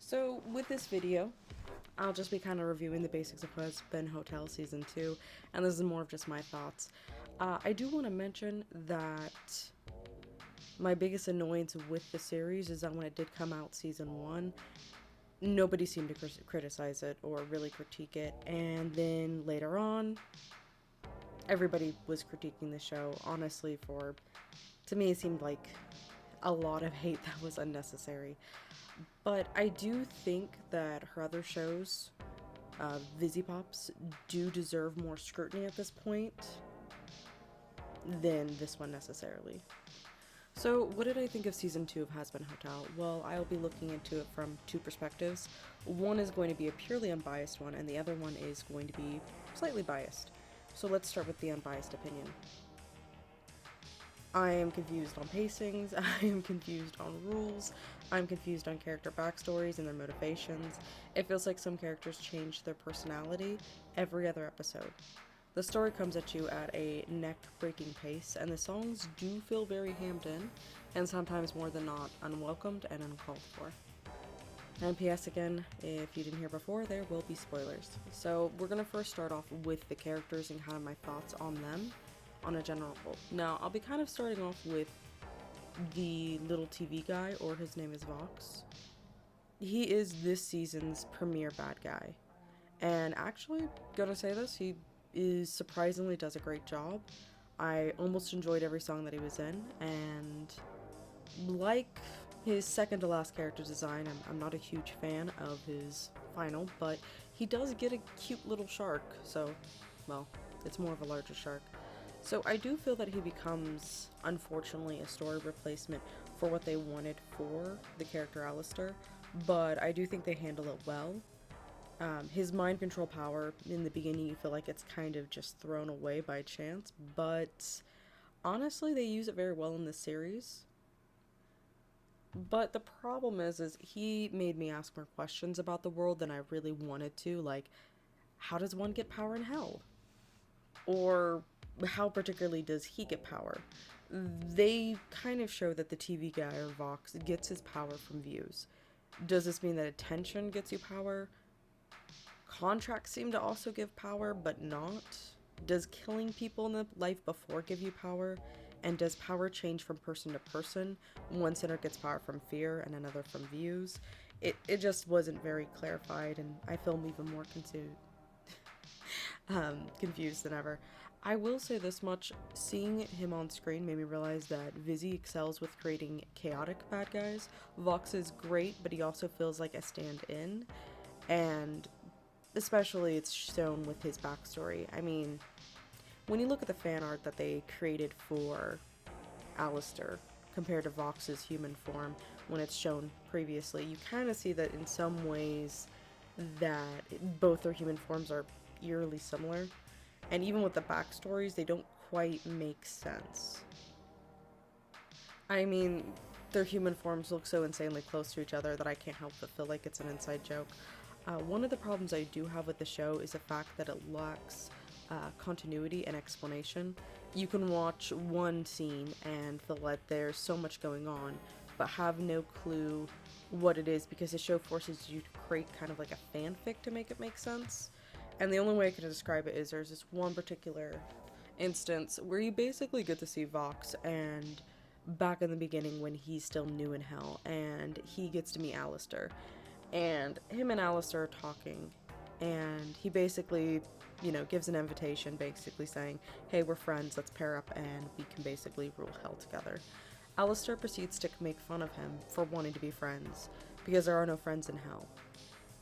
So with this video, I'll just be kind of reviewing the basics of HAZBIN Hotel Season 2, and this is more of just my thoughts. I do want to mention that my biggest annoyance with the series is that when it did come out Season 1, nobody seemed to criticize it or really critique it, and then later on, everybody was critiquing the show, honestly, to me it seemed like a lot of hate that was unnecessary. But I do think that her other shows, Vizzy Pops, do deserve more scrutiny at this point than this one necessarily. So, what did I think of Season 2 of HAZBIN Hotel? Well, I'll be looking into it from two perspectives. One is going to be a purely unbiased one, and the other one is going to be slightly biased. So let's start with the unbiased opinion. I am confused on pacings, I am confused on rules, I'm confused on character backstories and their motivations. It feels like some characters change their personality every other episode. The story comes at you at a neck-breaking pace, and the songs do feel very hammed in, and sometimes more than not, unwelcomed and uncalled for. And PS again, if you didn't hear before, there will be spoilers. So we're gonna first start off with the characters and kind of my thoughts on them on a general level. Now, I'll be kind of starting off with the little TV guy, or his name is Vox. He is this season's premier bad guy. And actually, gonna say this, he surprisingly does a great job. I almost enjoyed every song that he was in, and like his second to last character design, I'm not a huge fan of his final, but he does get a cute little shark, so, well, it's more of a larger shark. So I do feel that he becomes, unfortunately, a story replacement for what they wanted for the character Alistair, but I do think they handle it well. His mind control power, in the beginning you feel like it's kind of just thrown away by chance, but honestly they use it very well in this series. But the problem is he made me ask more questions about the world than I really wanted to, like, how does one get power in hell? Or how particularly does he get power? They kind of show that the TV guy, or Vox, gets his power from views. Does this mean that attention gets you power? Contracts seem to also give power, but not. Does killing people in the life before give you power? And does power change from person to person? One sinner gets power from fear and another from views. It just wasn't very clarified, and I feel even more confused than ever. I will say this much, seeing him on screen made me realize that Vizzy excels with creating chaotic bad guys. Vox is great, but he also feels like a stand-in, and especially it's shown with his backstory. I mean, when you look at the fan art that they created for Alistair compared to Vox's human form when it's shown previously, you kind of see that in some ways that both their human forms are eerily similar. And even with the backstories, they don't quite make sense. I mean, their human forms look so insanely close to each other that I can't help but feel like it's an inside joke. One of the problems I do have with the show is the fact that it lacks continuity and explanation. You can watch one scene and feel like there's so much going on, but have no clue what it is because the show forces you to create kind of like a fanfic to make it make sense. And the only way I can describe it is there's this one particular instance where you basically get to see Vox and back in the beginning when he's still new in hell, and he gets to meet Alistair. And him and Alistair are talking, and he basically, gives an invitation basically saying, hey, we're friends, let's pair up and we can basically rule hell together. Alistair proceeds to make fun of him for wanting to be friends, because there are no friends in hell.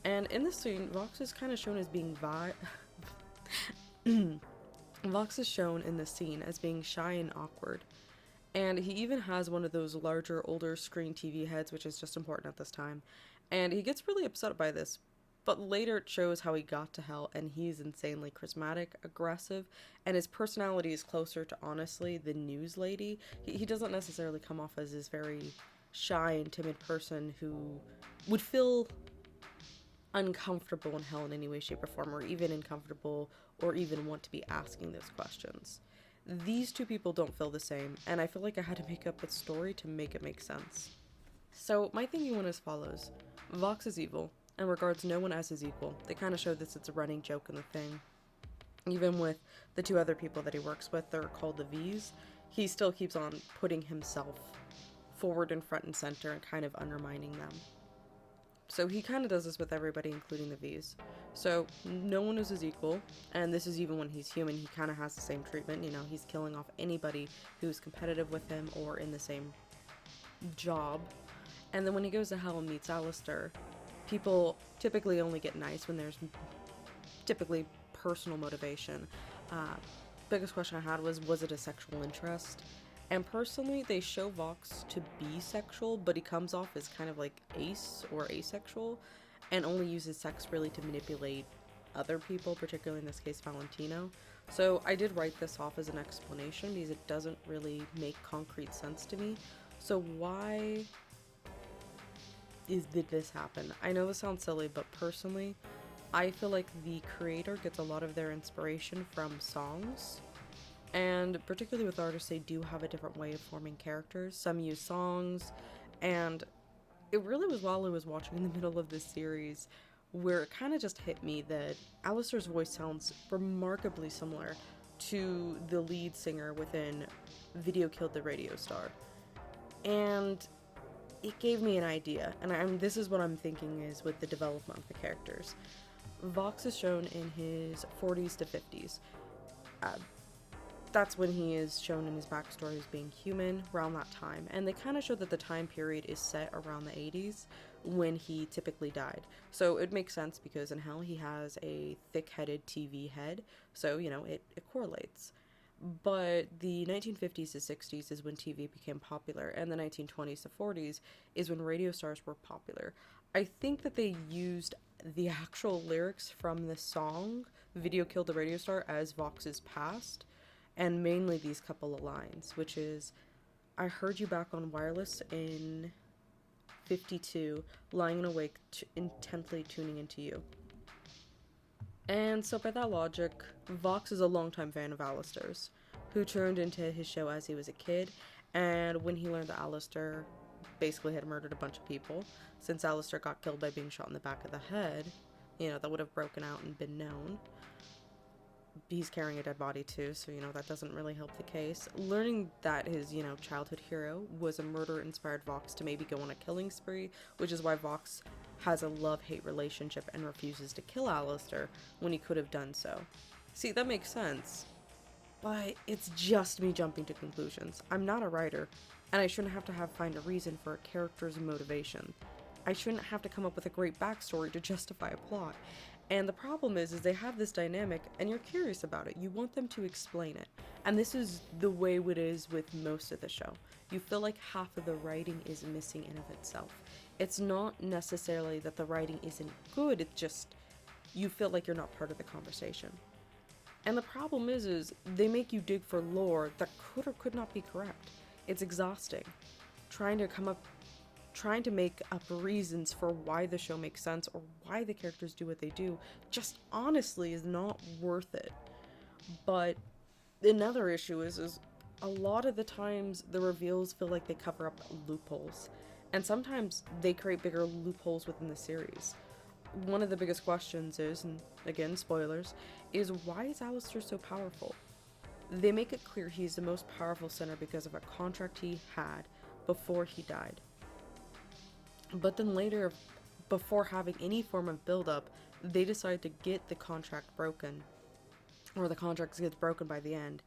And in this scene, Vox is kind of shown as being Vox is shown in this scene as being shy and awkward. And he even has one of those larger, older screen TV heads, which is just important at this time. And he gets really upset by this, but later it shows how he got to hell, and he's insanely charismatic, aggressive, and his personality is closer to, honestly, the news lady. He doesn't necessarily come off as this very shy and timid person who would feel uncomfortable in hell in any way, shape, or form, or even uncomfortable, or even want to be asking those questions. These two people don't feel the same, and I feel like I had to make up a story to make it make sense. So my thinking went as follows. Vox is evil and regards no one as his equal. They kind of show this, it's a running joke in the thing. Even with the two other people that he works with, they're called the V's, he still keeps on putting himself forward and front and center and kind of undermining them. So he kind of does this with everybody, including the V's. So no one is his equal, and this is even when he's human, he kind of has the same treatment. You know, he's killing off anybody who's competitive with him or in the same job. And then when he goes to hell and meets Alistair, people typically only get nice when there's typically personal motivation. Biggest question I had was it a sexual interest? And personally, they show Vox to be sexual, but he comes off as kind of like ace or asexual, and only uses sex really to manipulate other people, particularly in this case Valentino. So I did write this off as an explanation because it doesn't really make concrete sense to me. So why did this happen? I know this sounds silly, but personally, I feel like the creator gets a lot of their inspiration from songs. And particularly with artists, they do have a different way of forming characters. Some use songs, and it really was while I was watching in the middle of this series where it kind of just hit me that Alistair's voice sounds remarkably similar to the lead singer within Video Killed the Radio Star. And it gave me an idea, and this is what I'm thinking is with the development of the characters. Vox is shown in his 40s to 50s. That's when he is shown in his backstory as being human, around that time. And they kind of show that the time period is set around the 80s, when he typically died. So it makes sense because in hell he has a thick-headed TV head, so, you know, it correlates. But the 1950s to 60s is when TV became popular, and the 1920s to 40s is when radio stars were popular. I think that they used the actual lyrics from the song Video Killed the Radio Star as Vox's past, and mainly these couple of lines, which is, I heard you back on wireless in 52, lying awake, intently tuning into you. And so by that logic, Vox is a longtime fan of Alistair's, who turned into his show as he was a kid, and when he learned that Alistair basically had murdered a bunch of people, since Alistair got killed by being shot in the back of the head, you know, that would have broken out and been known. He's carrying a dead body too, so, you know, that doesn't really help the case. Learning that his, you know, childhood hero was a murderer inspired Vox to maybe go on a killing spree, which is why Vox has a love-hate relationship and refuses to kill Alistair when he could have done so. See, that makes sense, but it's just me jumping to conclusions. I'm not a writer, and I shouldn't have to find a reason for a character's motivation. I shouldn't have to come up with a great backstory to justify a plot. And the problem is they have this dynamic, and you're curious about it. You want them to explain it. And this is the way it is with most of the show. You feel like half of the writing is missing in of itself. It's not necessarily that the writing isn't good, it's just you feel like you're not part of the conversation. And the problem is they make you dig for lore that could or could not be correct. It's exhausting. Trying to make up reasons for why the show makes sense or why the characters do what they do just honestly is not worth it. But another issue is a lot of the times the reveals feel like they cover up loopholes, and sometimes they create bigger loopholes within the series. One of the biggest questions is, and again spoilers, is why is Alistair so powerful? They make it clear he's the most powerful sinner because of a contract he had before he died. But then later, before having any form of build-up, they decide to get the contract broken, or the contract gets broken by the end.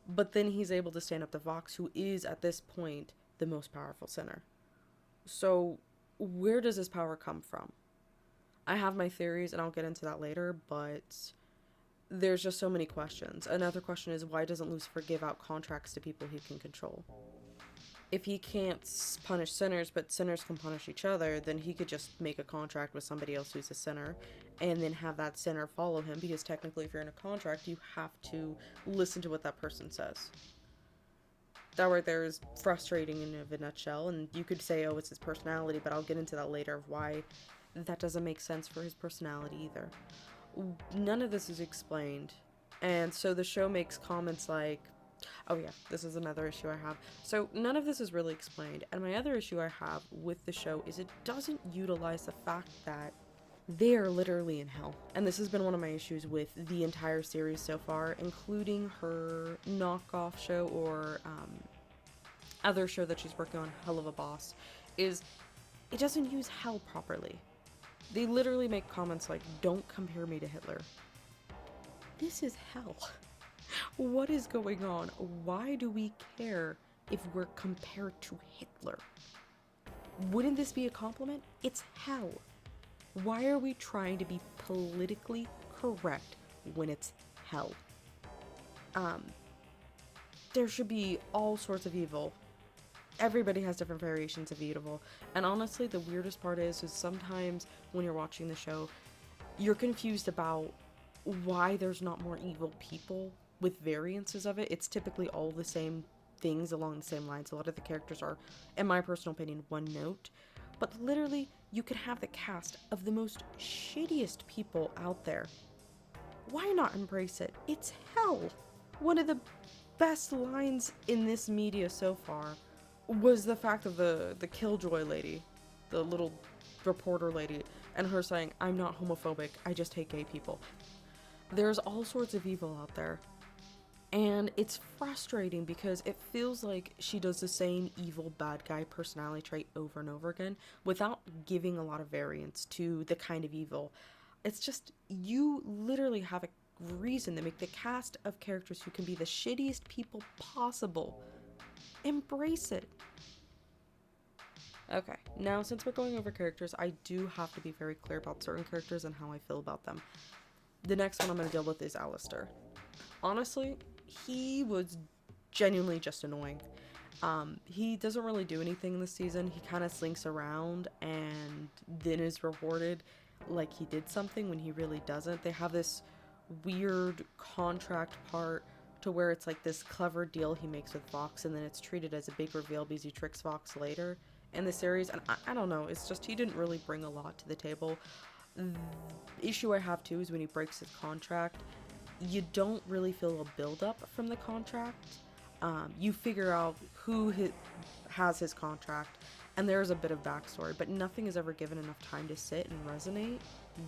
But then he's able to stand up to Vox, who is, at this point, the most powerful sinner. So, where does his power come from? I have my theories, and I'll get into that later, but there's just so many questions. Another question is, why doesn't Lucifer give out contracts to people he can control? If he can't punish sinners, but sinners can punish each other, then he could just make a contract with somebody else who's a sinner, and then have that sinner follow him, because technically if you're in a contract, you have to listen to what that person says. That right there is frustrating in a nutshell, and you could say, oh, it's his personality, but I'll get into that later of why that doesn't make sense for his personality either. None of this is explained, and so the show makes comments like, Oh yeah, this is another issue I have. So none of this is really explained, and my other issue I have with the show is it doesn't utilize the fact that they're literally in hell. And this has been one of my issues with the entire series so far, including her knockoff show or other show that she's working on, Hell of a Boss, is it doesn't use hell properly. They literally make comments like, don't compare me to Hitler. This is hell. What is going on? Why do we care if we're compared to Hitler? Wouldn't this be a compliment? It's hell. Why are we trying to be politically correct when it's hell? There should be all sorts of evil. Everybody has different variations of evil. And honestly, the weirdest part is sometimes when you're watching the show, you're confused about why there's not more evil people with variances of it. It's typically all the same things along the same lines. A lot of the characters are, in my personal opinion, one note. But literally, you could have the cast of the most shittiest people out there. Why not embrace it? It's hell. One of the best lines in this media so far was the fact of the Killjoy lady, the little reporter lady, and her saying, "I'm not homophobic, I just hate gay people." There's all sorts of evil out there. And it's frustrating because it feels like she does the same evil bad guy personality trait over and over again without giving a lot of variance to the kind of evil. It's just, you literally have a reason to make the cast of characters who can be the shittiest people possible. Embrace it. Okay, now since we're going over characters, I do have to be very clear about certain characters and how I feel about them. The next one I'm going to deal with is Alistair. Honestly, he was genuinely just annoying. He doesn't really do anything this season. He kind of slinks around and then is rewarded like he did something when he really doesn't. They have this weird contract part to where it's like this clever deal he makes with Vox, and then it's treated as a big reveal because he tricks Vox later in the series. And I don't know, it's just he didn't really bring a lot to the table. The issue I have too is when he breaks his contract, you don't really feel a build-up from the contract. You figure out who has his contract, and there's a bit of backstory, but nothing is ever given enough time to sit and resonate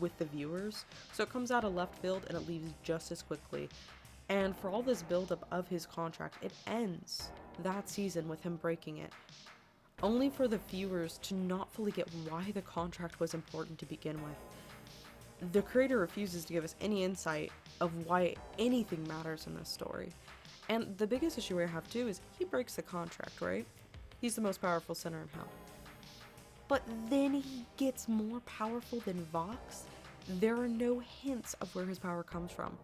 with the viewers. So it comes out of left field and it leaves just as quickly. And for all this build-up of his contract, it ends that season with him breaking it, only for the viewers to not fully get why the contract was important to begin with. The creator refuses to give us any insight of why anything matters in this story. And the biggest issue I have too is he breaks the contract, right? He's the most powerful sinner in hell. But then he gets more powerful than Vox. There are no hints of where his power comes from.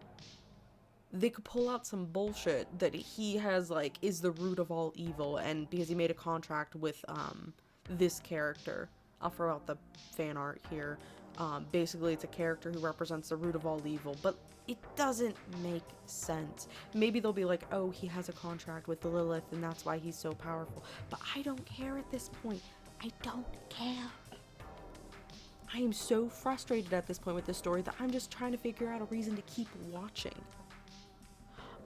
They could pull out some bullshit that he has, like, is the root of all evil, and because he made a contract with this character. I'll throw out the fan art here. Basically, it's a character who represents the root of all evil, but it doesn't make sense. Maybe they'll be like, oh, he has a contract with Lilith, and that's why he's so powerful. But I don't care at this point. I don't care. I am so frustrated at this point with this story that I'm just trying to figure out a reason to keep watching.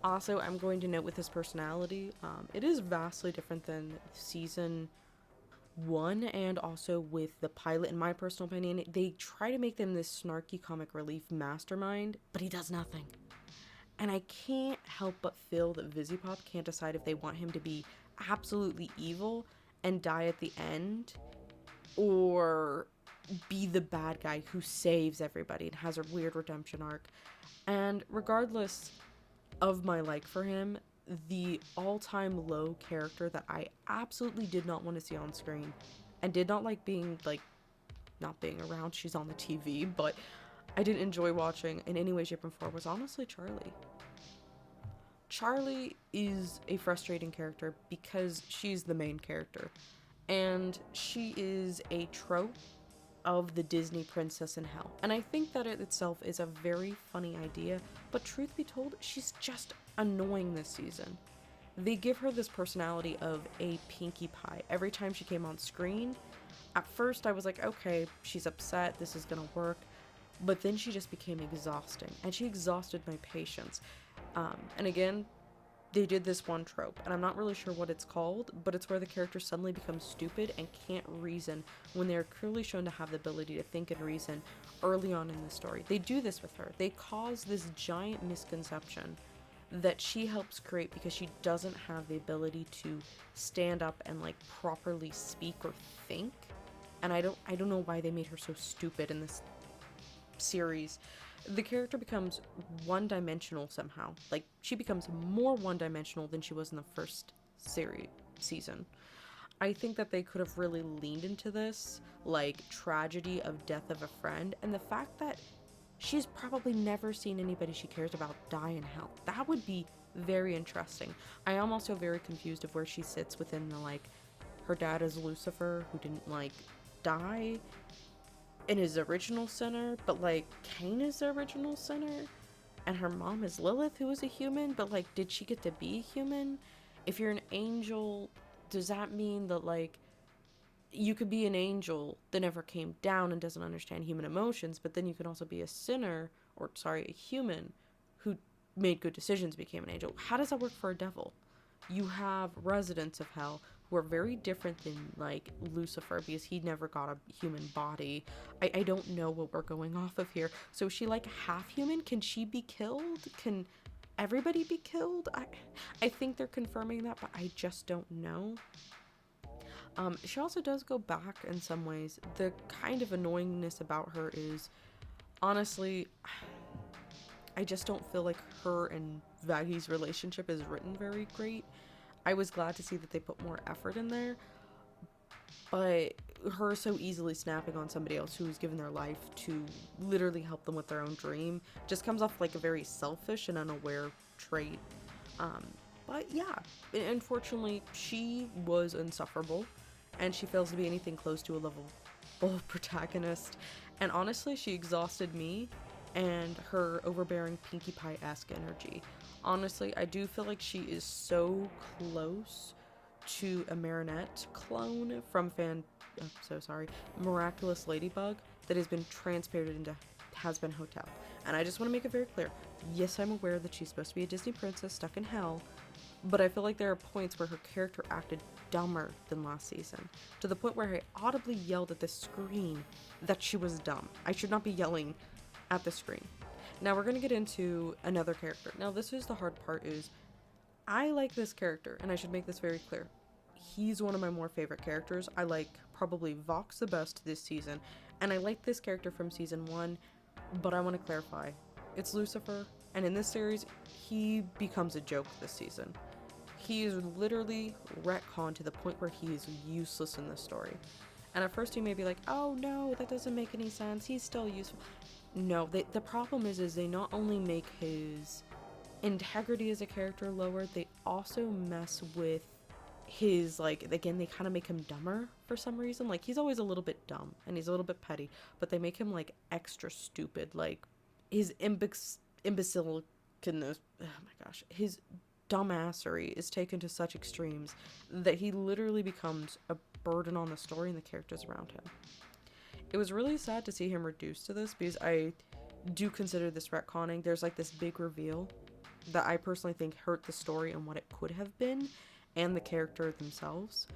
Also, I'm going to note with his personality, it is vastly different than season 1 and also with the pilot. In my personal opinion, they try to make them this snarky comic relief mastermind, but he does nothing. And I can't help but feel that Vizipop can't decide if they want him to be absolutely evil and die at the end, or be the bad guy who saves everybody and has a weird redemption arc. And regardless of my like for him, the all-time low character that I absolutely did not want to see on screen and did not like being, like, not being around, she's on the TV, but I didn't enjoy watching in any way, shape, or form, was honestly Charlie. Charlie is a frustrating character because she's the main character, and she is a trope of the Disney princess in hell. And I think that it itself is a very funny idea, but truth be told, she's just annoying this season. They give her this personality of a Pinkie Pie. Every time she came on screen, at first I was like, okay, she's upset, this is gonna work, but then she just became exhausting, and she exhausted my patience. And again, they did this one trope, and I'm not really sure what it's called, but it's where the character suddenly becomes stupid and can't reason when they're clearly shown to have the ability to think and reason early on in the story. They do this with her. They cause this giant misconception that she helps create because she doesn't have the ability to stand up and like properly speak or think. And I don't know why they made her so stupid in this series. The character becomes one-dimensional somehow. Like, she becomes more one-dimensional than she was in the first season. I think that they could have really leaned into this, like, tragedy of death of a friend, and the fact that she's probably never seen anybody she cares about die in hell. That would be very interesting. I am also very confused of where she sits within the, like, her dad is Lucifer, who didn't, like, die in his original sinner, but like Cain is the original sinner, and her mom is Lilith, who is a human, but like, did she get to be human? If you're an angel, does that mean that like you could be an angel that never came down and doesn't understand human emotions, but then you can also be a sinner, or sorry, a human who made good decisions, became an angel? How does that work for a devil? You have residents of hell who are very different than like Lucifer, because he never got a human body. I don't know what we're going off of here. So is she like half human? Can she be killed? Can everybody be killed? I think they're confirming that, but I just don't know. She also does go back in some ways. The kind of annoyingness about her is, honestly, I just don't feel like her and Vaggy's relationship is written very great. I was glad to see that they put more effort in there, but her so easily snapping on somebody else who's given their life to literally help them with their own dream just comes off like a very selfish and unaware trait. But yeah, unfortunately, she was insufferable, and she fails to be anything close to a lovable protagonist. And honestly, she exhausted me and her overbearing Pinkie Pie-esque energy. Honestly, I do feel like she is so close to a Marinette clone from Miraculous Ladybug that has been transported into HAZBIN Hotel. And I just want to make it very clear, yes, I'm aware that she's supposed to be a Disney princess stuck in hell, but I feel like there are points where her character acted dumber than last season, to the point where I audibly yelled at the screen that she was dumb. I should not be yelling at the screen. Now we're going to get into another character. Now this is the hard part, is I like this character, and I should make this very clear. He's one of my more favorite characters. I like probably Vox the best this season, and I like this character from season 1, but I want to clarify. It's Lucifer, and in this series, he becomes a joke this season. He is literally retconned to the point where he is useless in the story. And at first you may be like, oh no, that doesn't make any sense, he's still useful. No, the problem is they not only make his integrity as a character lower, they also mess with his, like, again, they kind of make him dumber for some reason. Like, he's always a little bit dumb, and he's a little bit petty, but they make him, like, extra stupid. Like, his imbecileness, oh my gosh, his dumbassery is taken to such extremes that he literally becomes a burden on the story and the characters around him. It was really sad to see him reduced to this, because I do consider this retconning. There's like this big reveal that I personally think hurt the story and what it could have been, and the character themselves,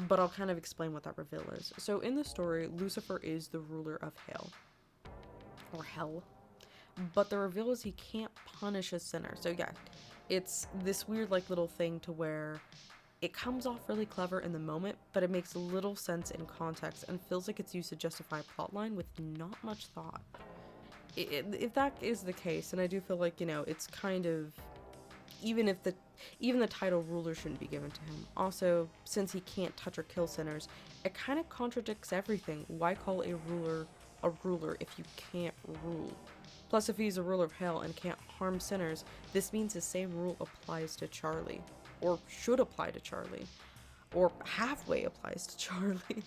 but I'll kind of explain what that reveal is. So in the story, Lucifer is the ruler of hell, or hell, but the reveal is he can't punish a sinner. So yeah, it's this weird like little thing to where it comes off really clever in the moment, but it makes little sense in context and feels like it's used to justify a plotline with not much thought. If that is the case, and I do feel like, you know, it's kind of, even the title ruler shouldn't be given to him. Also, since he can't touch or kill sinners, it kind of contradicts everything. Why call a ruler if you can't rule? Plus, if he's a ruler of hell and can't harm sinners, this means the same rule applies to Charlie. Or should apply to Charlie, or halfway applies to Charlie.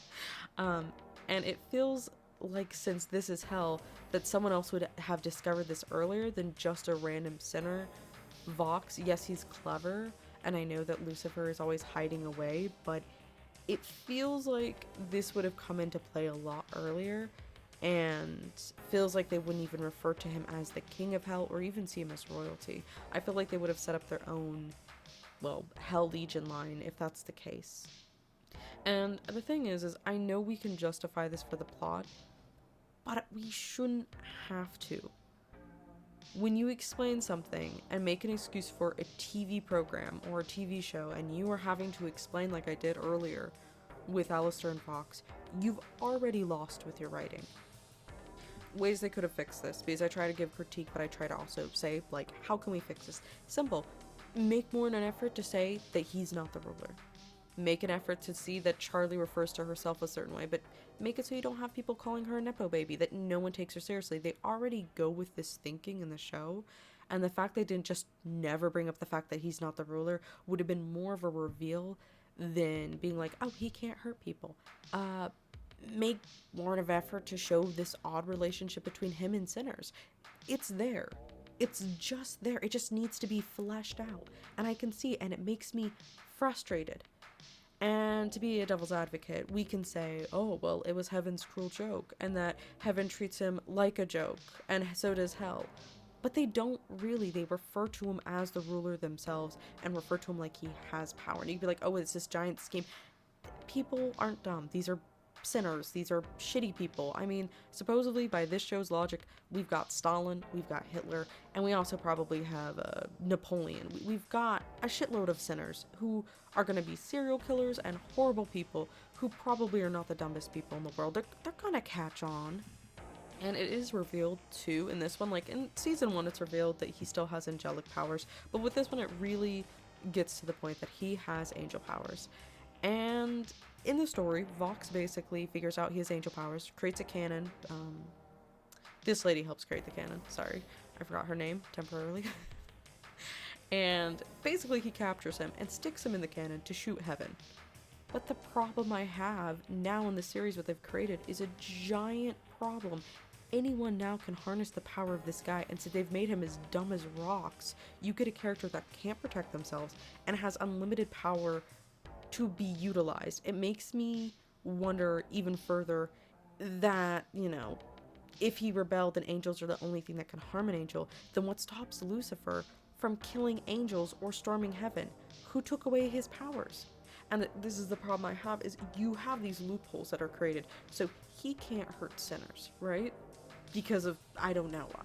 And it feels like, since this is hell, that someone else would have discovered this earlier than just a random sinner. Vox, yes, he's clever, and I know that Lucifer is always hiding away, but it feels like this would have come into play a lot earlier, and feels like they wouldn't even refer to him as the king of hell or even see him as royalty. I feel like they would have set up their own well, Hell Legion line if that's the case. And the thing is I know we can justify this for the plot, but we shouldn't have to. When you explain something and make an excuse for a TV program or a TV show, and you are having to explain, like I did earlier with Alistair and Fox, you've already lost with your writing. Ways they could have fixed this, because I try to give critique, but I try to also say, like, how can we fix this? Simple. Make more an effort to say that he's not the ruler. Make an effort to see that Charlie refers to herself a certain way, but make it so you don't have people calling her a Nepo baby, that no one takes her seriously. They already go with this thinking in the show, and the fact they didn't just never bring up the fact that he's not the ruler would have been more of a reveal than being like, oh, he can't hurt people. Make more of an effort to show this odd relationship between him and sinners. It's there. It's just there. It just needs to be fleshed out. And I can see, and it makes me frustrated. And to be a devil's advocate, we can say, oh, well, it was heaven's cruel joke, and that heaven treats him like a joke, and so does hell. But they don't really. They refer to him as the ruler themselves, and refer to him like he has power. And you'd be like, oh, it's this giant scheme. People aren't dumb. These are sinners. These are shitty people. I mean, supposedly, by this show's logic, we've got Stalin, we've got Hitler, and we also probably have Napoleon. We've got a shitload of sinners who are going to be serial killers and horrible people who probably are not the dumbest people in the world. They're going to catch on. And it is revealed, too, in this one. Like, in season 1, it's revealed that he still has angelic powers. But with this one, it really gets to the point that he has angel powers. And in the story, Vox basically figures out he has angel powers, creates a cannon. This lady helps create the cannon. Sorry, I forgot her name temporarily. And basically he captures him and sticks him in the cannon to shoot heaven. But the problem I have now in the series what they've created is a giant problem. Anyone now can harness the power of this guy, and so they've made him as dumb as rocks. You get a character that can't protect themselves and has unlimited power to be utilized. It makes me wonder even further that, you know, if he rebelled and angels are the only thing that can harm an angel, then what stops Lucifer from killing angels or storming heaven? Who took away his powers? And this is the problem I have, is you have these loopholes that are created. So he can't hurt sinners, right? Because of, I don't know why.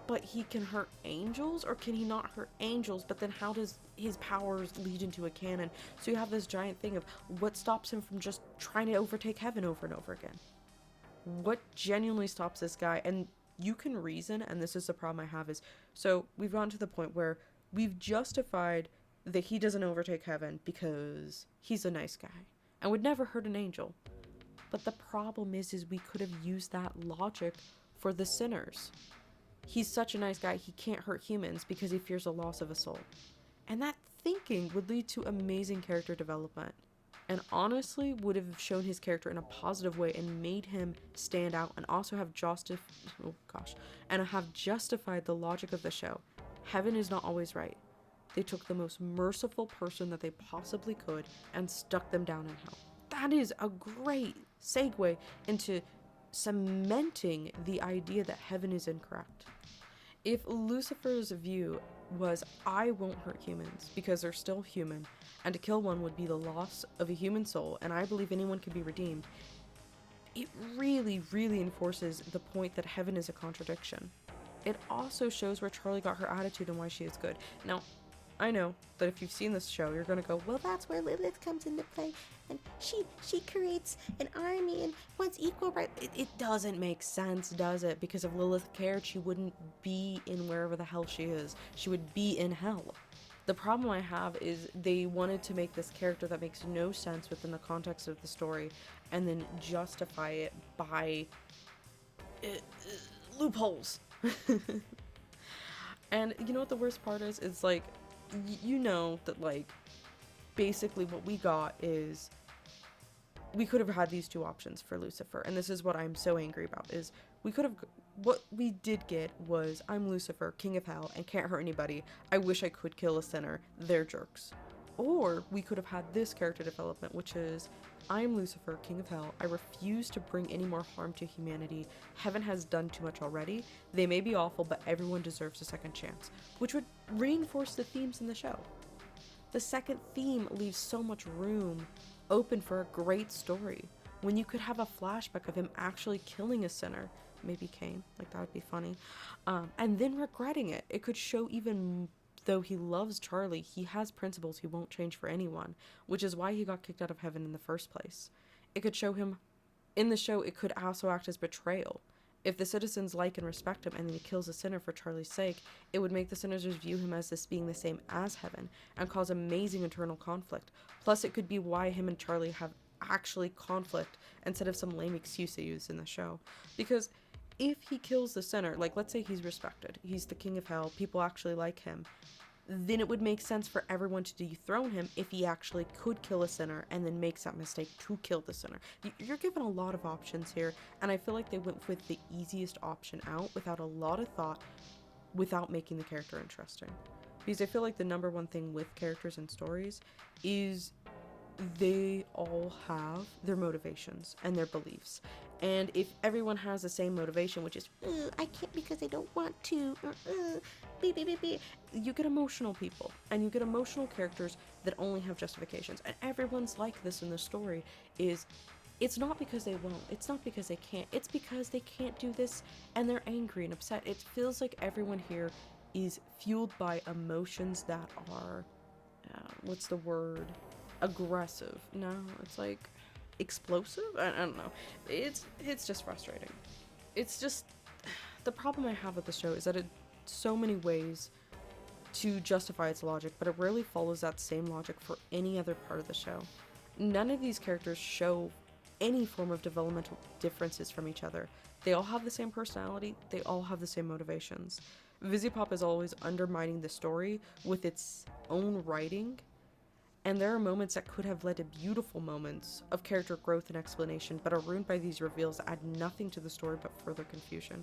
But he can hurt angels, or can he not hurt angels? But then how does his powers lead into a cannon? So you have this giant thing of what stops him from just trying to overtake heaven over and over again? What genuinely stops this guy? And you can reason, and this is the problem I have, is so we've gotten to the point where we've justified that he doesn't overtake heaven because he's a nice guy and would never hurt an angel. But the problem is we could have used that logic for the sinners. He's such a nice guy, he can't hurt humans because he fears the loss of a soul. And that thinking would lead to amazing character development. And honestly would have shown his character in a positive way and made him stand out, and also have justified the logic of the show. Heaven is not always right. They took the most merciful person that they possibly could and stuck them down in hell. That is a great segue into cementing the idea that heaven is incorrect. If Lucifer's view was, I won't hurt humans because they're still human, and to kill one would be the loss of a human soul, and I believe anyone can be redeemed, it really, really enforces the point that heaven is a contradiction. It also shows where Charlie got her attitude and why she is good. Now, I know that if you've seen this show, you're gonna go, well, that's where Lilith comes into play, and she creates an army and wants equal rights. It doesn't make sense, does it? Because if Lilith cared, she wouldn't be in wherever the hell she is. She would be in hell. The problem I have is they wanted to make this character that makes no sense within the context of the story, and then justify it by loopholes. And you know what the worst part is? It's like, you know that, like, basically what we got is we could have had these two options for Lucifer, and this is what I'm so angry about, is what we did get was, I'm Lucifer, king of hell, and can't hurt anybody. I wish I could kill a sinner. They're jerks. Or we could have had this character development, which is, I am Lucifer, king of hell. I refuse to bring any more harm to humanity. Heaven has done too much already. They may be awful, but everyone deserves a second chance, which would reinforce the themes in the show. The second theme leaves so much room open for a great story when you could have a flashback of him actually killing a sinner, maybe Cain, like that would be funny, and then regretting it. It could show even though he loves Charlie, he has principles he won't change for anyone, which is why he got kicked out of heaven in the first place. It could show him, in the show, it could also act as betrayal. If the citizens like and respect him and then he kills a sinner for Charlie's sake, it would make the sinners view him as this being the same as heaven and cause amazing internal conflict. Plus, it could be why him and Charlie have actually conflict instead of some lame excuse they use in the show. Because if he kills the sinner, like let's say he's respected, he's the king of hell, people actually like him, then it would make sense for everyone to dethrone him if he actually could kill a sinner and then makes that mistake to kill the sinner. You're given a lot of options here, and I feel like they went with the easiest option out without a lot of thought, without making the character interesting. Because I feel like the number one thing with characters and stories is they all have their motivations and their beliefs. And if everyone has the same motivation, which is, I can't because I don't want to, you get emotional people, and you get emotional characters that only have justifications. And everyone's like this in the story is, it's not because they won't, it's not because they can't, it's because they can't do this, and they're angry and upset. It feels like everyone here is fueled by emotions that are, what's the word? Aggressive. No, it's like explosive. I don't know. It's just frustrating. It's just the problem I have with the show is that it so many ways to justify its logic, but it rarely follows that same logic for any other part of the show. None of these characters show any form of developmental differences from each other. They all have the same personality. They all have the same motivations. Vizipop is always undermining the story with its own writing. And there are moments that could have led to beautiful moments of character growth and explanation, but are ruined by these reveals that add nothing to the story but further confusion.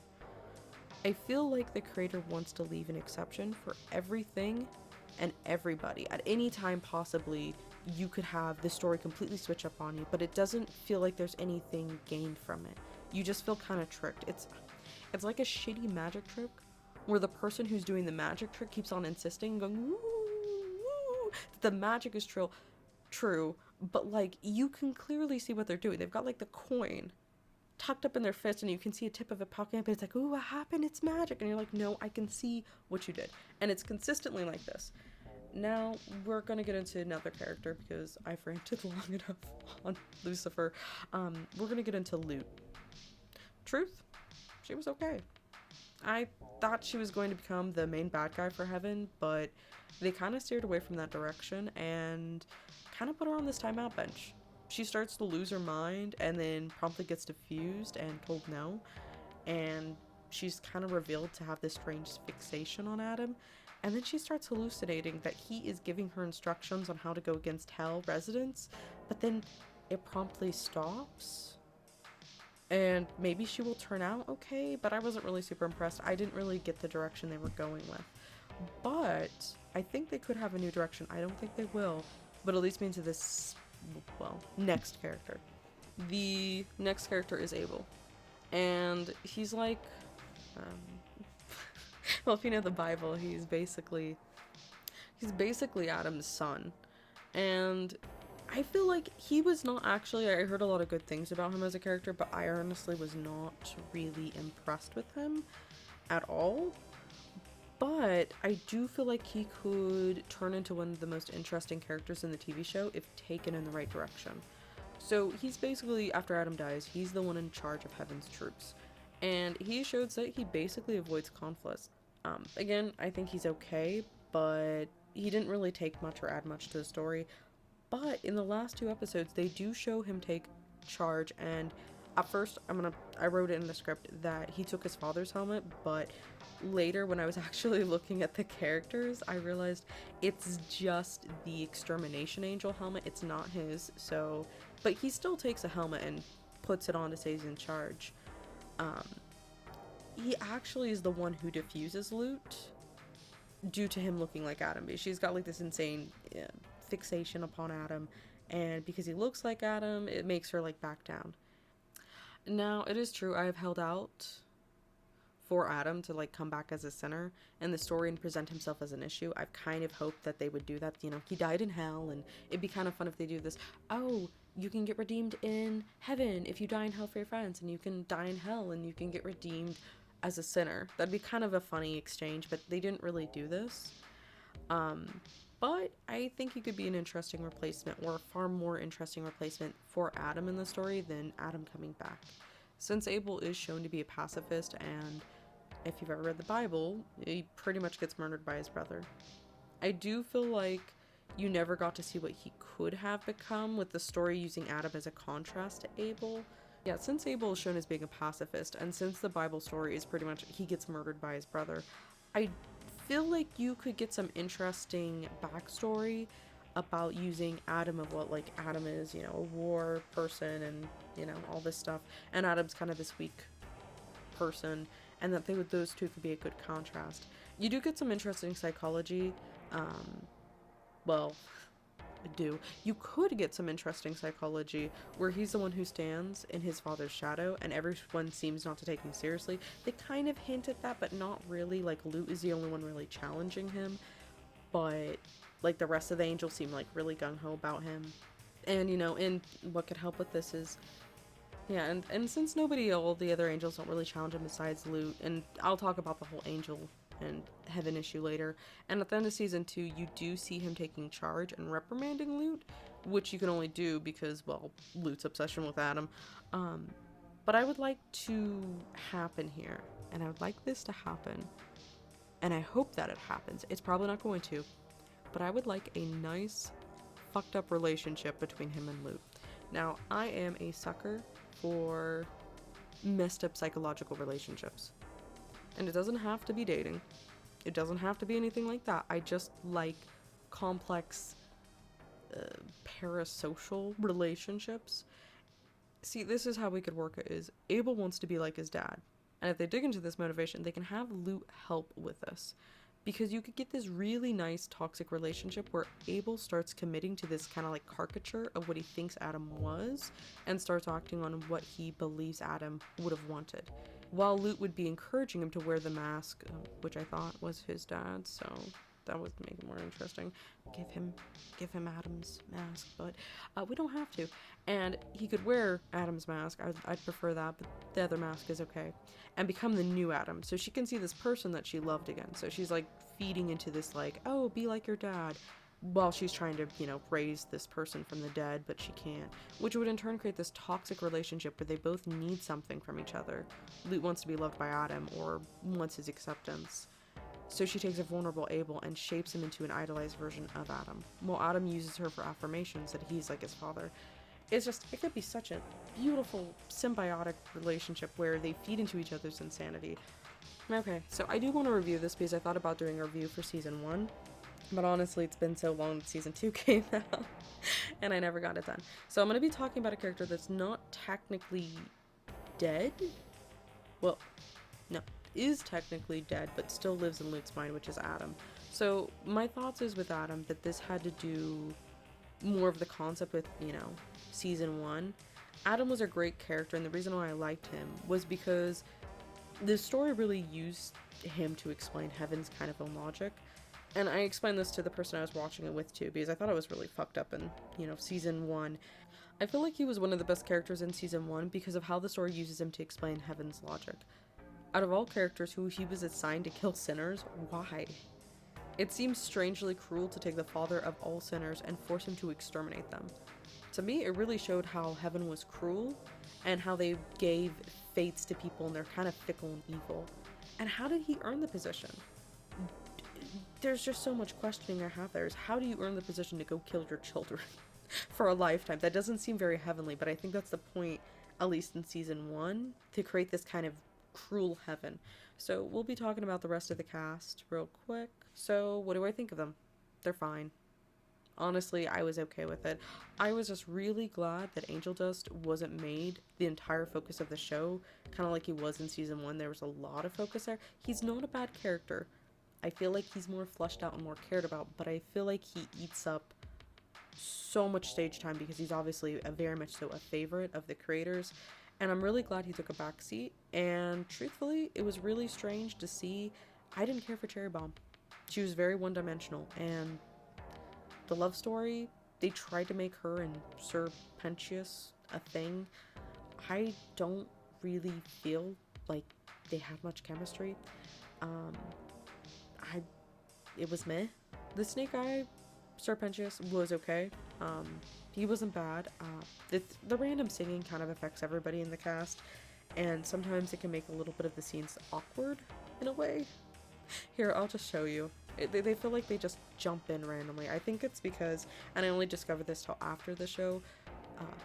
I feel like the creator wants to leave an exception for everything and everybody. At any time possibly, you could have the story completely switch up on you, but it doesn't feel like there's anything gained from it. You just feel kind of tricked. It's like a shitty magic trick where the person who's doing the magic trick keeps on insisting, going, woo, the magic is true, but like you can clearly see what they're doing. They've got like the coin tucked up in their fist and you can see a tip of it poking up, and it's like, ooh, what happened? It's magic. And you're like, no, I can see what you did. And it's consistently like this. Now we're gonna get into another character because I've ranted long enough on Lucifer. We're gonna get into Lute. Truth, she was okay. I thought she was going to become the main bad guy for Heaven, but they kind of steered away from that direction and kind of put her on this timeout bench. She starts to lose her mind and then promptly gets diffused and told no, and she's kind of revealed to have this strange fixation on Adam, and then she starts hallucinating that he is giving her instructions on how to go against Hell residents, but then it promptly stops. And maybe she will turn out okay, but I wasn't really super impressed. I didn't really get the direction they were going with. But I think they could have a new direction. I don't think they will, but it leads me into this, well, next character. The next character is Abel. And he's like, well, if you know the Bible, he's basically Adam's son. And I feel like he was not actually, I heard a lot of good things about him as a character, but I honestly was not really impressed with him at all. But I do feel like he could turn into one of the most interesting characters in the TV show if taken in the right direction. So he's basically, after Adam dies, he's the one in charge of Heaven's troops. And he shows that he basically avoids conflict. Again, I think he's okay, but he didn't really take much or add much to the story. But in the last 2 episodes, they do show him take charge, and at first, I wrote it in the script that he took his father's helmet, but later when I was actually looking at the characters, I realized it's just the Extermination Angel helmet, it's not his, so, but he still takes a helmet and puts it on to say he's in charge. He actually is the one who diffuses Lute, due to him looking like Adam, because she's got like this insane fixation upon Adam, and because he looks like Adam, it makes her like back down. Now, it is true I have held out for Adam to like come back as a sinner in the story and present himself as an issue. I've kind of hoped that they would do that. You know, he died in hell, and it'd be kind of fun if they do this. Oh, you can get redeemed in heaven if you die in hell for your friends, and you can die in hell and you can get redeemed as a sinner. That'd be kind of a funny exchange, but they didn't really do this. But I think he could be an interesting replacement, or a far more interesting replacement for Adam in the story than Adam coming back. Since Abel is shown to be a pacifist, and if you've ever read the Bible, he pretty much gets murdered by his brother. I do feel like you never got to see what he could have become, with the story using Adam as a contrast to Abel. Yeah, since Abel is shown as being a pacifist, and since the Bible story is pretty much he gets murdered by his brother, I feel like you could get some interesting backstory about using Adam, of what like Adam is, you know, a war person and, you know, all this stuff, and Adam's kind of this weak person, and that those two could be a good contrast. You do get some interesting psychology. You could get some interesting psychology where he's the one who stands in his father's shadow and everyone seems not to take him seriously. They kind of hint at that, but not really. Like, Lute is the only one really challenging him, but like the rest of the angels seem like really gung-ho about him. And, you know, and what could help with this is, yeah, and since all the other angels don't really challenge him besides Lute, and I'll talk about the whole angel and heaven issue later, and at the end of season 2 you do see him taking charge and reprimanding Lute, which you can only do because, well, Lute's obsession with Adam. But I would like to happen here, and I would like this to happen, and I hope that it happens. It's probably not going to, but I would like a nice fucked up relationship between him and Lute. Now, I am a sucker for messed up psychological relationships. And it doesn't have to be dating. It doesn't have to be anything like that. I just like complex parasocial relationships. See, this is how we could work it is Abel wants to be like his dad. And if they dig into this motivation, they can have Lute help with this. Because you could get this really nice toxic relationship where Abel starts committing to this kind of like caricature of what he thinks Adam was and starts acting on what he believes Adam would have wanted. While Lute would be encouraging him to wear the mask, which I thought was his dad's, so that would make it more interesting. Give him Adam's mask, but we don't have to. And he could wear Adam's mask. I'd prefer that, but the other mask is okay. And become the new Adam, so she can see this person that she loved again. So she's like feeding into this like, oh, be like your dad, while she's trying to, you know, raise this person from the dead, but she can't. Which would in turn create this toxic relationship where they both need something from each other. Lute wants to be loved by Adam, or wants his acceptance. So she takes a vulnerable Abel and shapes him into an idolized version of Adam, while Adam uses her for affirmations that he's like his father. It could be such a beautiful symbiotic relationship where they feed into each other's insanity. Okay, so I do want to review this because I thought about doing a review for season 1, but honestly it's been so long that season 2 came out, and I never got it done. So I'm going to be talking about a character that's not technically dead. Well, no, is technically dead, but still lives in Lute's mind, which is Adam. So my thoughts is with Adam that this had to do more of the concept with, you know, season 1. Adam was a great character, and the reason why I liked him was because the story really used him to explain heaven's kind of own logic. And I explained this to the person I was watching it with too, because I thought it was really fucked up in, you know, season 1. I feel like he was one of the best characters in season 1 because of how the story uses him to explain heaven's logic. Out of all characters who he was assigned to kill sinners, why? It seems strangely cruel to take the father of all sinners and force him to exterminate them. To me, it really showed how heaven was cruel, and how they gave fates to people and they're kind of fickle and evil. And how did he earn the position? There's just so much questioning I have there. Is how do you earn the position to go kill your children for a lifetime? That doesn't seem very heavenly, but I think that's the point, at least in season 1, to create this kind of cruel heaven. So we'll be talking about the rest of the cast real quick. So what do I think of them? They're fine. Honestly, I was okay with it. I was just really glad that Angel Dust wasn't made the entire focus of the show, kind of like he was in season 1. There was a lot of focus there. He's not a bad character. I feel like he's more fleshed out and more cared about, but I feel like he eats up so much stage time because he's obviously very much so a favorite of the creators. And I'm really glad he took a back seat. And truthfully, it was really strange to see. I didn't care for Cherry Bomb. She was very one dimensional. And the love story, they tried to make her and Sir Pentious a thing. I don't really feel like they had much chemistry. Um, I it was meh. The Snake Eye Serpentius was okay. Um, he wasn't bad. The random singing kind of affects everybody in the cast, and sometimes it can make a little bit of the scenes awkward in a way. Here, I'll just show you. They feel like they just jump in randomly. I think it's because, and I only discovered this till after the show,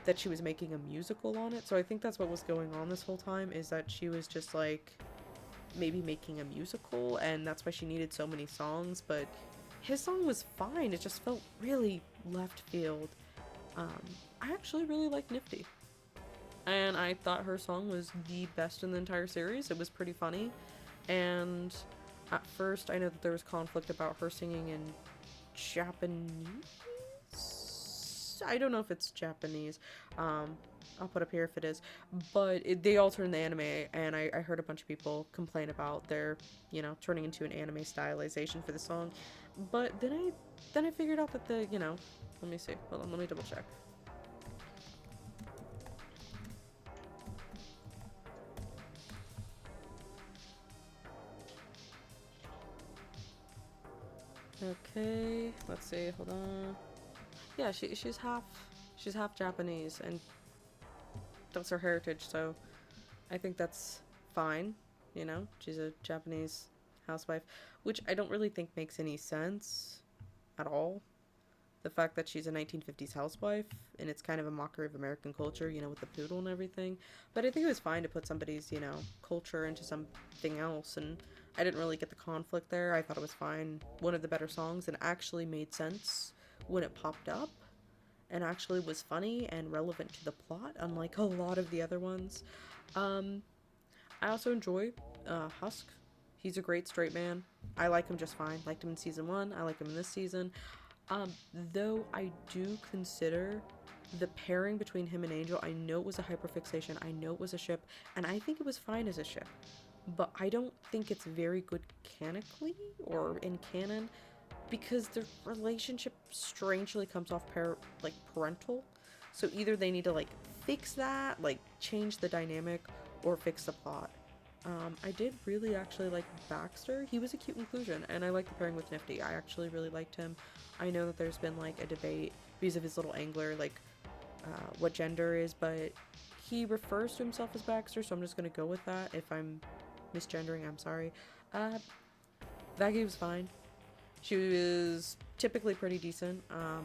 that she was making a musical on it. So I think that's what was going on this whole time, is that she was just like maybe making a musical, and that's why she needed so many songs. But his song was fine, it just felt really left field. I actually really liked Nifty, and I thought her song was the best in the entire series. It was pretty funny, and at first I know that there was conflict about her singing in Japanese. I don't know if it's Japanese. I'll put up here if it is. But they all turned the anime, and I heard a bunch of people complain about their, turning into an anime stylization for the song. But then I figured out that let me see. Hold on, let me double check. Okay, let's see. Hold on. Yeah, she's half Japanese, and that's her heritage, so I think that's fine, she's a Japanese housewife, which I don't really think makes any sense at all. The fact that she's a 1950s housewife, and it's kind of a mockery of American culture, with the poodle and everything, but I think it was fine to put somebody's, culture into something else, and I didn't really get the conflict there. I thought it was fine. One of the better songs, and actually made sense when it popped up, and actually was funny and relevant to the plot, unlike a lot of the other ones. I also enjoy Husk. He's a great straight man. I like him just fine. Liked him in season 1. I like him in this season. Though I do consider the pairing between him and Angel, I know it was a hyperfixation. I know it was a ship, and I think it was fine as a ship. But I don't think it's very good canonically or in canon, because the relationship strangely comes off parental. So either they need to fix that, change the dynamic, or fix the plot. I did really actually like Baxter. He was a cute inclusion, and I like the pairing with Nifty. I actually really liked him. I know that there's been a debate because of his little angler, what gender is, but he refers to himself as Baxter, so I'm just gonna go with that. If I'm misgendering, I'm sorry. Vaggie was fine. She was typically pretty decent.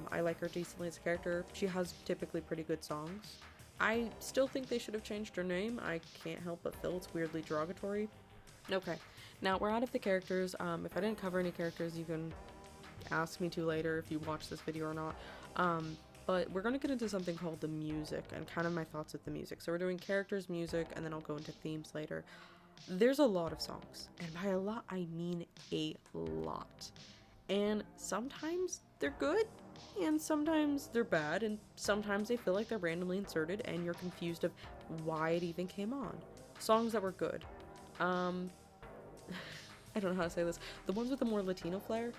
I like her decently as a character. She has typically pretty good songs. I still think they should have changed her name. I can't help but feel it's weirdly derogatory. Okay, now we're out of the characters. If I didn't cover any characters, you can ask me to later if you watch this video or not. But we're going to get into something called the music and kind of my thoughts with the music. So we're doing characters, music, and then I'll go into themes later. There's a lot of songs, and by a lot, I mean a lot. And sometimes they're good, and sometimes they're bad, and sometimes they feel like they're randomly inserted and you're confused of why it even came on. Songs that were good. I don't know how to say this. The ones with the more Latino flair,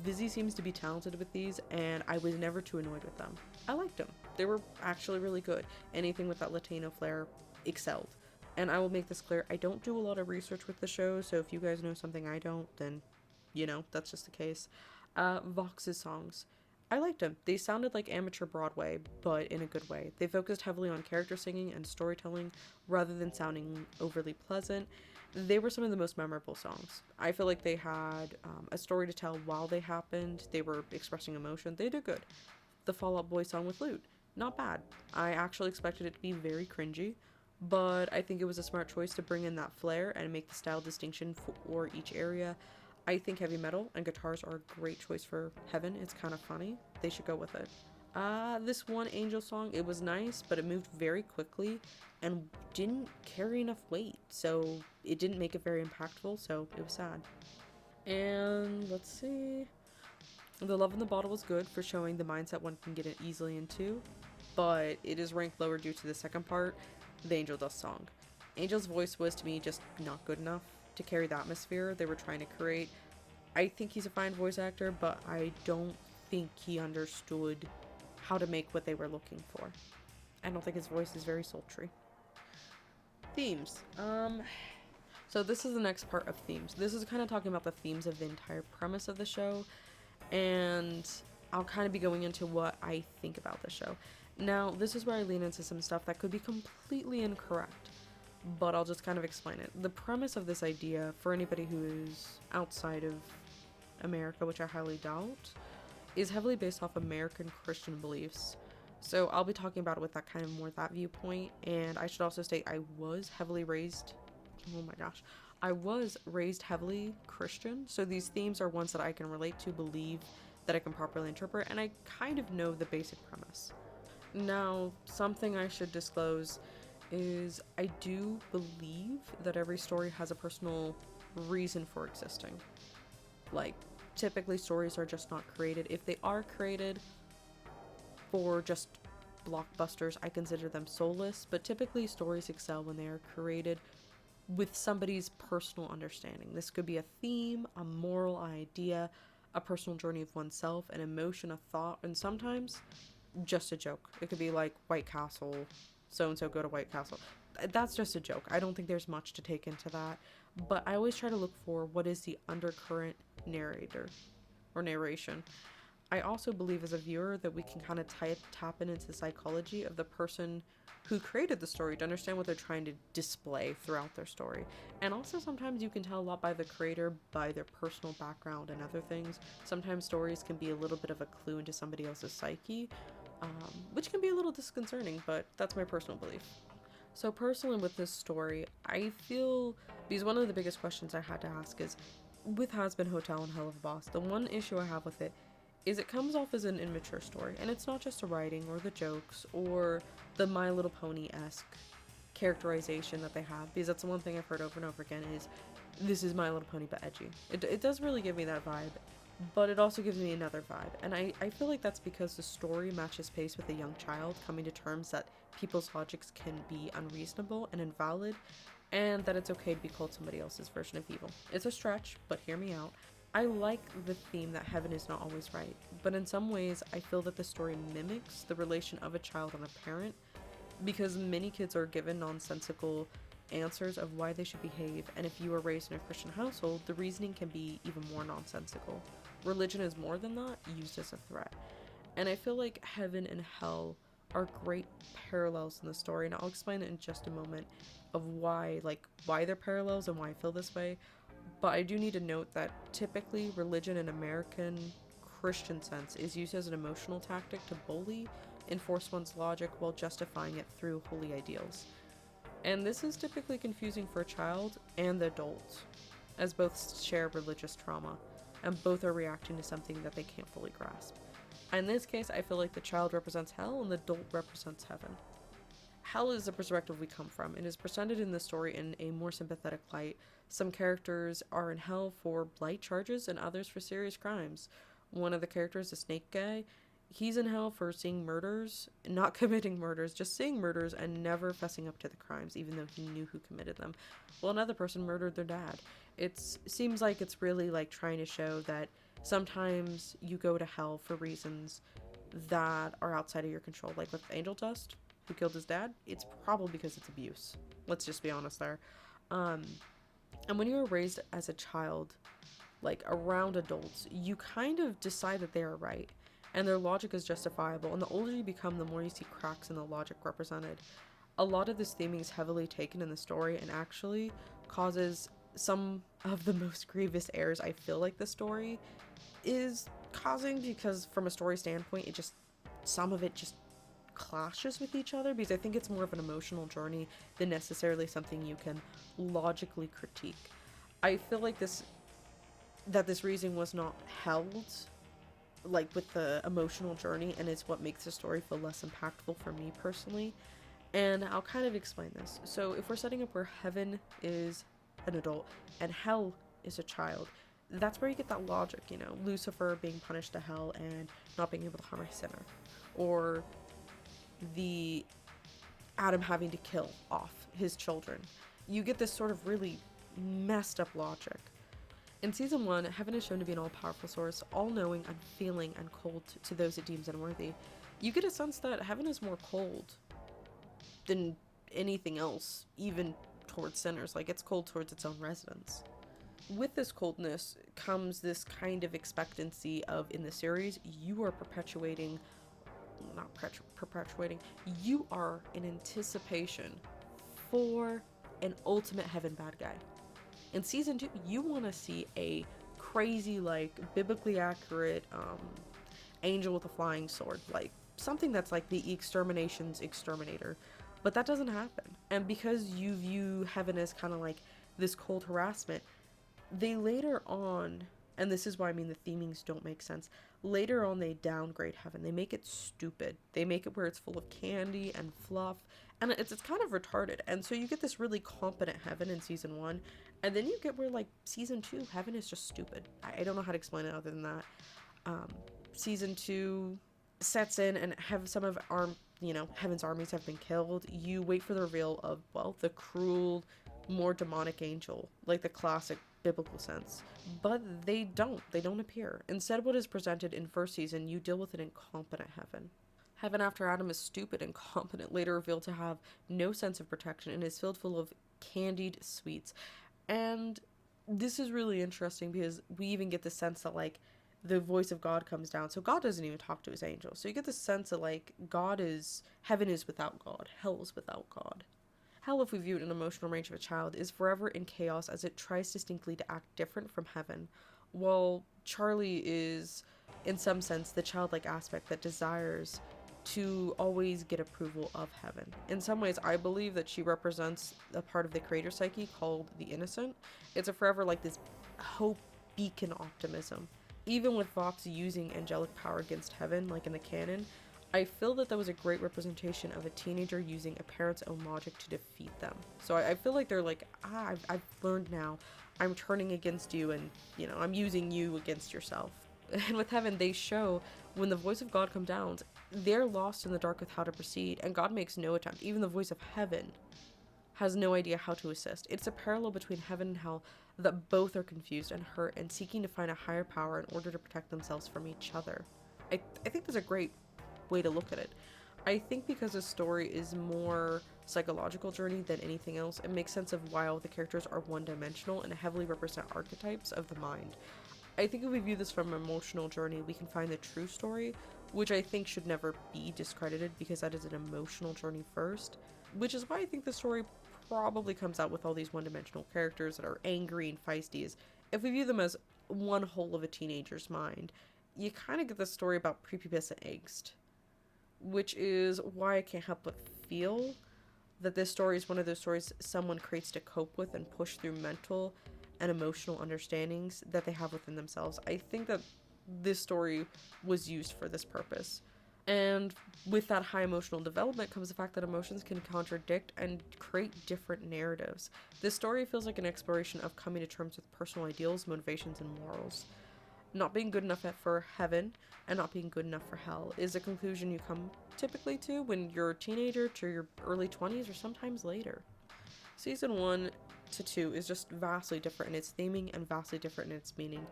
Vizzy seems to be talented with these, and I was never too annoyed with them. I liked them. They were actually really good. Anything with that Latino flair excelled. And I will make this clear, I don't do a lot of research with the show, so if you guys know something I don't, then that's just the case. Vox's songs. I liked them. They sounded like amateur Broadway, but in a good way. They focused heavily on character singing and storytelling rather than sounding overly pleasant. They were some of the most memorable songs. I feel like they had a story to tell while they happened. They were expressing emotion. They did good. The Fall Out Boy song with Lute. Not bad. I actually expected it to be very cringy, but I think it was a smart choice to bring in that flair and make the style distinction for each area. I think heavy metal and guitars are a great choice for Heaven. It's kind of funny. They should go with it. This one Angel song, it was nice, but it moved very quickly and didn't carry enough weight, so it didn't make it very impactful, so it was sad. And let's see. The Love in the Bottle was good for showing the mindset one can get it easily into, but it is ranked lower due to the second part. the Angel Dust song. Angel's voice was to me just not good enough to carry the atmosphere they were trying to create. I think he's a fine voice actor, but I don't think he understood how to make what they were looking for. I don't think his voice is very sultry. Themes. So this is the next part of themes. This is kind of talking about the themes of the entire premise of the show, and I'll kind of be going into what I think about the show. Now, this is where I lean into some stuff that could be completely incorrect, but I'll just kind of explain it. The premise of this idea, for anybody who is outside of America, which I highly doubt, is heavily based off American Christian beliefs. So I'll be talking about it with that kind of more that viewpoint, and I should also state I was raised heavily Christian, so these themes are ones that I can relate to, believe, that I can properly interpret, and I kind of know the basic premise. Now, something I should disclose is I do believe that every story has a personal reason for existing. Like, typically stories are just not created. If they are created for just blockbusters, I consider them soulless, but typically stories excel when they are created with somebody's personal understanding. This could be a theme, a moral idea, a personal journey of oneself, an emotion, a thought, and sometimes just a joke. It could be like White Castle, so-and-so go to White Castle. That's just a joke. I don't think there's much to take into that, but I always try to look for what is the undercurrent narrator or narration. I also believe as a viewer that we can kind of tap into the psychology of the person who created the story to understand what they're trying to display throughout their story. And also sometimes you can tell a lot by the creator, by their personal background and other things. Sometimes stories can be a little bit of a clue into somebody else's psyche, which can be a little disconcerting, but that's my personal belief. So personally with this story, I feel, because one of the biggest questions I had to ask is, with HAZBIN Hotel and Hell of a Boss, the one issue I have with it is it comes off as an immature story, and it's not just the writing or the jokes or the My Little Pony-esque characterization that they have, because that's the one thing I've heard over and over again is, this is My Little Pony but edgy. It does really give me that vibe, but it also gives me another vibe, and I feel like that's because the story matches pace with a young child coming to terms that people's logics can be unreasonable and invalid, and that it's okay to be called somebody else's version of evil. It's a stretch, but hear me out. I like the theme that heaven is not always right, but in some ways I feel that the story mimics the relation of a child and a parent, because many kids are given nonsensical answers of why they should behave, and if you were raised in a Christian household, the reasoning can be even more nonsensical. Religion is more than that, used as a threat. And I feel like heaven and hell are great parallels in the story, and I'll explain it in just a moment of why they're parallels and why I feel this way. But I do need to note that typically religion in American Christian sense is used as an emotional tactic to bully, enforce one's logic while justifying it through holy ideals. And this is typically confusing for a child and the adult, as both share religious trauma, and both are reacting to something that they can't fully grasp. In this case, I feel like the child represents hell and the adult represents heaven. Hell is the perspective we come from, and is presented in the story in a more sympathetic light. Some characters are in hell for light charges and others for serious crimes. One of the characters, the snake guy, he's in hell for seeing murders, not committing murders, just seeing murders and never fessing up to the crimes, even though he knew who committed them. Well, another person murdered their dad. It seems like it's really like trying to show that sometimes you go to hell for reasons that are outside of your control. Like with Angel Dust, who killed his dad, it's probably because it's abuse. Let's just be honest there. And when you were raised as a child, like around adults, you kind of decide that they are right and their logic is justifiable, and the older you become, the more you see cracks in the logic represented. A lot of this theming is heavily taken in the story and actually causes some of the most grievous errors I feel like the story is causing, because from a story standpoint, some of it just clashes with each other, because I think it's more of an emotional journey than necessarily something you can logically critique. I feel like this reasoning was not held like with the emotional journey, and it's what makes the story feel less impactful for me personally. And I'll kind of explain this. So if we're setting up where heaven is an adult and hell is a child, that's where you get that logic, Lucifer being punished to hell and not being able to harm a sinner, or the Adam having to kill off his children. You get this sort of really messed up logic. In season 1, heaven is shown to be an all-powerful source, all-knowing, unfeeling, and cold to those it deems unworthy. You get a sense that heaven is more cold than anything else, even towards sinners. Like, it's cold towards its own residents. With this coldness comes this kind of expectancy of, in the series, you are you are in anticipation for an ultimate heaven bad guy. In season 2, you want to see a crazy, like, biblically accurate angel with a flying sword, like something that's like the extermination's exterminator. But that doesn't happen. And because you view heaven as kind of like this cold harassment, they later on, and this is why I mean the themings don't make sense, later on they downgrade heaven. They make it stupid. They make it where it's full of candy and fluff, and it's kind of retarded. And so you get this really competent heaven in season 1, and then you get where, like, season 2, heaven is just stupid. I don't know how to explain it other than that. Season 2 sets in, and have some of heaven's armies have been killed. You wait for the reveal of, well, the cruel, more demonic angel, like the classic biblical sense. But they don't appear. Instead, what is presented in first season, you deal with an incompetent heaven. Heaven after Adam is stupid and incompetent, later revealed to have no sense of protection, and is filled full of candied sweets. And this is really interesting because we even get the sense that, like, the voice of God comes down. So God doesn't even talk to his angels. So you get the sense that, like, heaven is without God. Hell is without God. Hell, if we view it in an emotional range of a child, is forever in chaos as it tries distinctly to act different from heaven, while Charlie is, in some sense, the childlike aspect that desires to always get approval of heaven. In some ways, I believe that she represents a part of the creator psyche called the innocent. It's a forever, like, this hope beacon optimism. Even with Vox using angelic power against heaven, like in the canon, I feel that was a great representation of a teenager using a parent's own logic to defeat them. So I feel like they're like, I've learned now. I'm turning against you, and, I'm using you against yourself. And with heaven, they show when the voice of God comes down, they're lost in the dark with how to proceed, and God makes no attempt. Even the voice of heaven has no idea how to assist. It's a parallel between heaven and hell that both are confused and hurt and seeking to find a higher power in order to protect themselves from each other. I think that's a great way to look at it. I think because the story is more psychological journey than anything else, it makes sense of why all the characters are one-dimensional and heavily represent archetypes of the mind. I think if we view this from an emotional journey, we can find the true story, which I think should never be discredited because that is an emotional journey first, which is why I think the story probably comes out with all these one-dimensional characters that are angry and feisty. Is if we view them as one whole of a teenager's mind, you kind of get the story about prepubescent angst, which is why I can't help but feel that this story is one of those stories someone creates to cope with and push through mental and emotional understandings that they have within themselves. I think that this story was used for this purpose. And with that high emotional development comes the fact that emotions can contradict and create different narratives. This story feels like an exploration of coming to terms with personal ideals, motivations, and morals. Not being good enough for heaven and not being good enough for hell is a conclusion you come typically to when you're a teenager to your early 20s or sometimes later. Season 1 to 2 is just vastly different in its theming and vastly different in its meaning.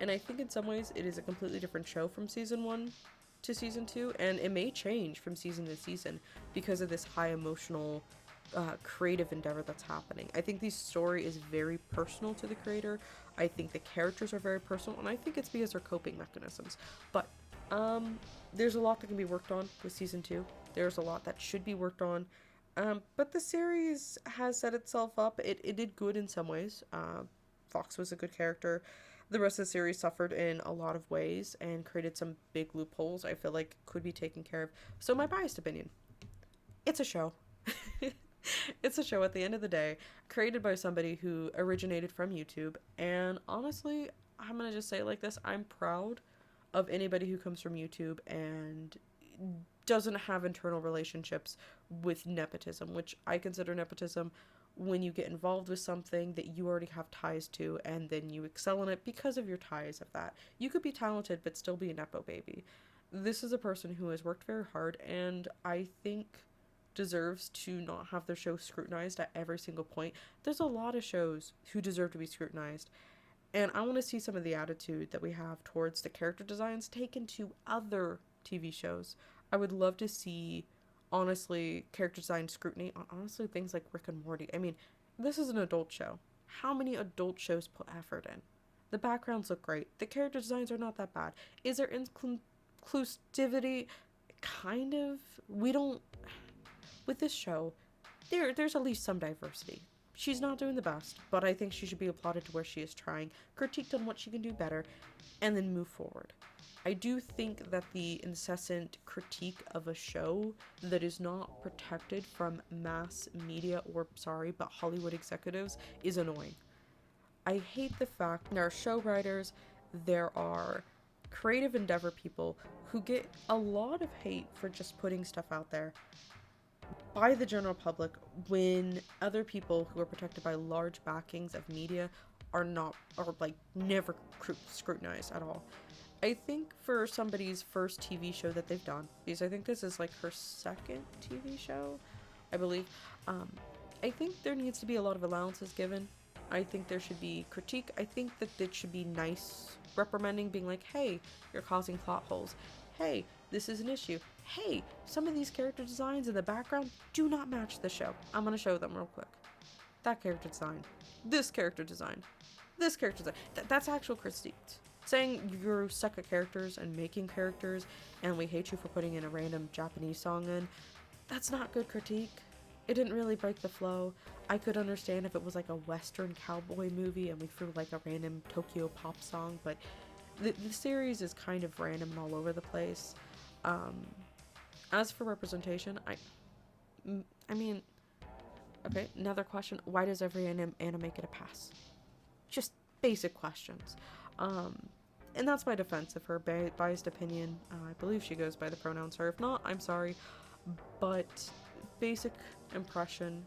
And I think in some ways it is a completely different show from season 1 to season 2, and it may change from season to season because of this high emotional creative endeavor that's happening. I think the story is very personal to the creator. I think the characters are very personal, and I think it's because they're coping mechanisms. But there's a lot that can be worked on with season 2. There's a lot that should be worked on. But the series has set itself up. It did good in some ways. Fox was a good character. The rest of the series suffered in a lot of ways and created some big loopholes I feel like could be taken care of. So my biased opinion, it's a show. It's a show at the end of the day, created by somebody who originated from YouTube. And honestly, I'm going to just say it like this. I'm proud of anybody who comes from YouTube and doesn't have internal relationships with nepotism, which I consider nepotism when you get involved with something that you already have ties to and then you excel in it because of your ties of that. You could be talented but still be a nepo baby. This is a person who has worked very hard, and I think deserves to not have their show scrutinized at every single point. There's a lot of shows who deserve to be scrutinized. And I want to see some of the attitude that we have towards the character designs taken to other TV shows. I would love to see, honestly, character design scrutiny on honestly things like Rick and Morty. I mean, this is an adult show. How many adult shows put effort in? The backgrounds look great. The character designs are not that bad. Is there inclusivity? Kind of. We don't. With this show, there's at least some diversity. She's not doing the best, but I think she should be applauded to where she is trying, critiqued on what she can do better, and then move forward. I do think that the incessant critique of a show that is not protected from mass media, or sorry, but Hollywood executives, is annoying. I hate the fact there are show writers, there are creative endeavor people who get a lot of hate for just putting stuff out there by the general public when other people who are protected by large backings of media are not, or like never scrutinized at all. I think for somebody's first TV show that they've done, because I think this is like her second TV show, I believe, I think there needs to be a lot of allowances given. I think there should be critique. I think that it should be nice reprimanding, being like, hey, you're causing plot holes. Hey, this is an issue. Hey, some of these character designs in the background do not match the show. I'm going to show them real quick. That character design. This character design. This character design. That's actual critique. Saying you suck at characters and making characters and we hate you for putting in a random Japanese song in, that's not good critique. It didn't really break the flow. I could understand if it was like a Western cowboy movie and we threw like a random Tokyo pop song, but the series is kind of random and all over the place. As for representation, I mean, okay, another question. Why does every anime get a pass? Just basic questions. And that's my defense of her biased opinion. I believe she goes by the pronouns her. If not, I'm sorry. But basic impression,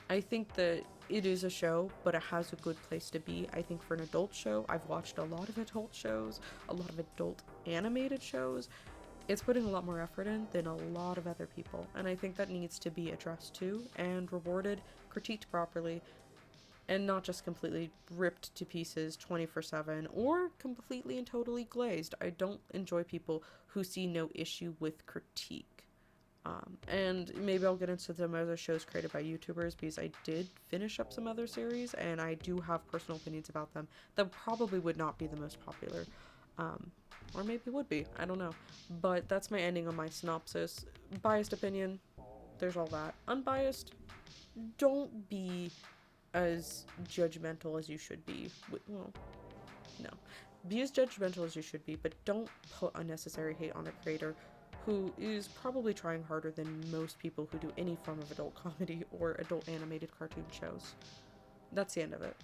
I think that it is a show, but it has a good place to be. I think for an adult show, I've watched a lot of adult shows, a lot of adult animated shows. It's putting a lot more effort in than a lot of other people. And I think that needs to be addressed too and rewarded, critiqued properly, and not just completely ripped to pieces 24/7 or completely and totally glazed. I don't enjoy people who see no issue with critique. And maybe I'll get into some other shows created by YouTubers because I did finish up some other series and I do have personal opinions about them that probably would not be the most popular. Or maybe would be, I don't know. But that's my ending on my synopsis. Biased opinion, there's all that. Unbiased, don't be as judgmental as you should be. Well, no. Be as judgmental as you should be, but don't put unnecessary hate on a creator who is probably trying harder than most people who do any form of adult comedy or adult animated cartoon shows. That's the end of it.